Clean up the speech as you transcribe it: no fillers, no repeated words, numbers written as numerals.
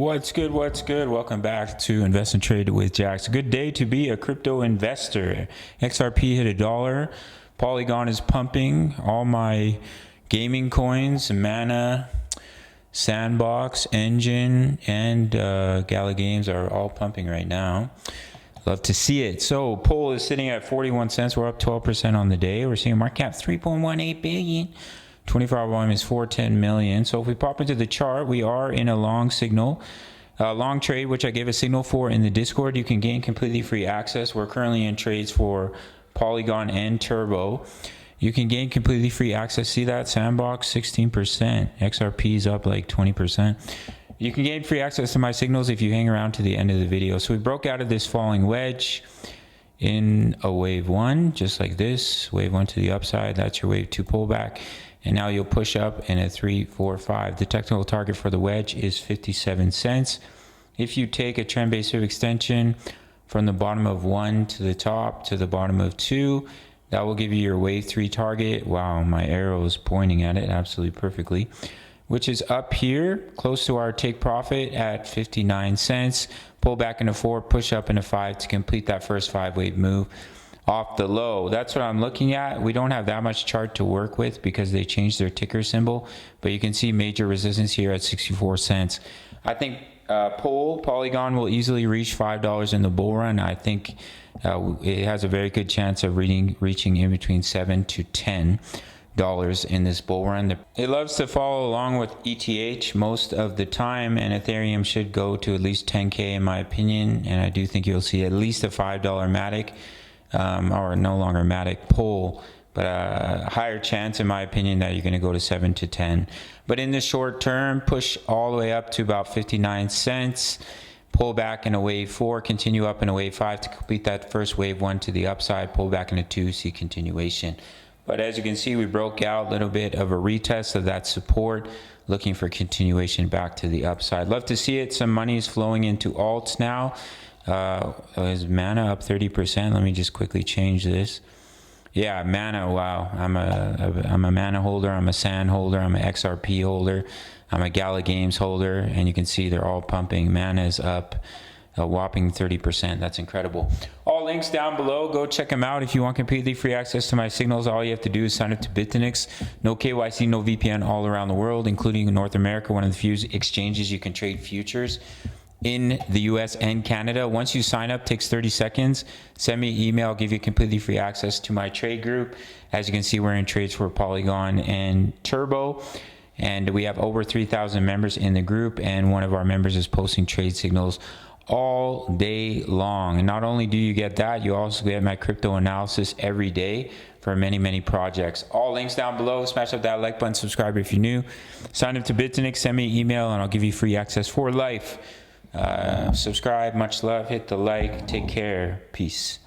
What's good? What's good? Welcome back to Invest and Trade with Jax. Good day to be a crypto investor. XRP hit $1. Polygon is pumping. All my gaming coins, Mana, Sandbox, Engine, and Gala Games are all pumping right now. Love to see it. So Pol is sitting at 41 cents. We're up 12% on the day. We're seeing market cap 3.18 billion. 24-hour volume is 410 million. So if we pop into the chart, we are in a long signal, long trade, which I gave a signal for in the Discord. You can gain completely free access. We're currently in trades for Polygon and Turbo. You can gain completely free access. See that? Sandbox 16%. XRP is up like 20%. You can gain free access to my signals if you hang around to the end of the video. So we broke out of this falling wedge in a wave one, just like this. Wave one to the upside. That's your wave two pullback. And now you'll push up in a 3, 4, 5. The technical target for the wedge is 57 cents. If you take a trend-based extension from the bottom of 1 to the top to the bottom of 2, that will give you your wave 3 target. Wow, my arrow is pointing at it absolutely perfectly, which is up here, close to our take profit at 59 cents. Pull back into 4, push up into 5 to complete that first 5-wave move off the low. That's what I'm looking at. We don't have that much chart to work with because they changed their ticker symbol, but you can see major resistance here at 64 cents. I think Polygon will easily reach $5 in the bull run. I think it has a very good chance of reaching in between $7 to $10 in this bull run. It loves to follow along with ETH most of the time, and Ethereum should go to at least 10K in my opinion, and I do think you'll see at least a $5 MATIC. Or no longer MATIC Pol, but a higher chance in my opinion that you're going to go to 7 to 10. But in the short term, push all the way up to about 59 cents, pull back in a wave 4, continue up in a wave 5 to complete that first wave 1 to the upside, pull back into 2, see continuation. But as you can see, we broke out a little bit of a retest of that support, looking for continuation back to the upside. Love to see it. Some money is flowing into alts now. Is Mana up 30%? Let me just quickly change this. Yeah, Mana. Wow, I'm a Mana holder. I'm a Sand holder. I'm an XRP holder. I'm a Gala Games holder, and you can see they're all pumping. Mana is up a whopping 30%. That's incredible. All links down below. Go check them out if you want completely free access to my signals. All you have to do is sign up to Bitfinex. No KYC, no VPN, all around the world, including North America. One of the few exchanges you can trade futures in the US and Canada. Once you sign up, takes 30 seconds. Send me an email, I'll give you completely free access to my trade group. As you can see, we're in trades for Polygon and Turbo, and we have over 3,000 members in the group, and one of our members is posting trade signals all day long. And not only do you get that, you also get my crypto analysis every day for many projects. All links down below. Smash up that like button, subscribe if you're new. Sign up to Bitfinex, send me an email, and I'll give you free access for life. Subscribe, much love, hit the like, take care, peace.